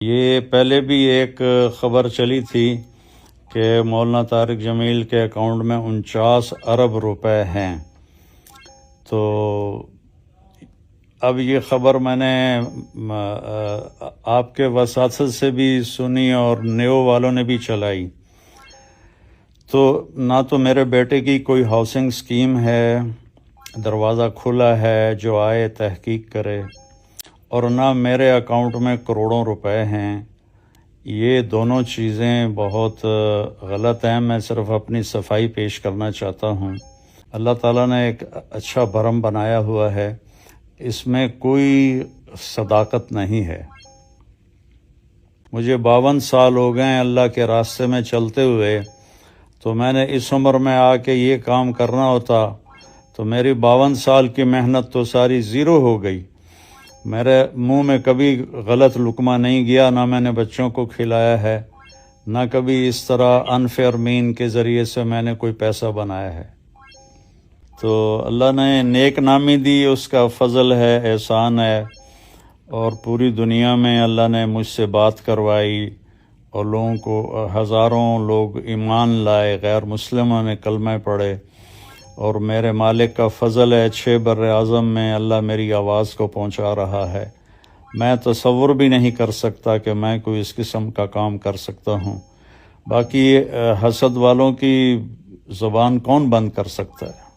یہ پہلے بھی ایک خبر چلی تھی کہ مولانا طارق جمیل کے اکاؤنٹ میں 49 ارب روپے ہیں، تو اب یہ خبر میں نے آپ کے وساطت سے بھی سنی اور نیو والوں نے بھی چلائی۔ تو نہ تو میرے بیٹے کی کوئی ہاؤسنگ سکیم ہے، دروازہ کھلا ہے جو آئے تحقیق کرے، اور نہ میرے اکاؤنٹ میں کروڑوں روپے ہیں۔ یہ دونوں چیزیں بہت غلط ہیں۔ میں صرف اپنی صفائی پیش کرنا چاہتا ہوں۔ اللہ تعالیٰ نے ایک اچھا بھرم بنایا ہوا ہے، اس میں کوئی صداقت نہیں ہے۔ مجھے 52 سال ہو گئے ہیں اللہ کے راستے میں چلتے ہوئے، تو میں نے اس عمر میں آ کے یہ کام کرنا ہوتا تو میری 52 سال کی محنت تو ساری زیرو ہو گئی۔ میرے منہ میں کبھی غلط لقمہ نہیں گیا، نہ میں نے بچوں کو کھلایا ہے، نہ کبھی اس طرح انفیئر مین کے ذریعے سے میں نے کوئی پیسہ بنایا ہے۔ تو اللہ نے نیک نامی دی، اس کا فضل ہے، احسان ہے، اور پوری دنیا میں اللہ نے مجھ سے بات کروائی اور لوگوں کو ہزاروں لوگ ایمان لائے، غیر مسلموں نے کلمہ پڑھے، اور میرے مالک کا فضل ہے 6 بر اعظم میں اللہ میری آواز کو پہنچا رہا ہے۔ میں تصور بھی نہیں کر سکتا کہ میں کوئی اس قسم کا کام کر سکتا ہوں۔ باقی حسد والوں کی زبان کون بند کر سکتا ہے؟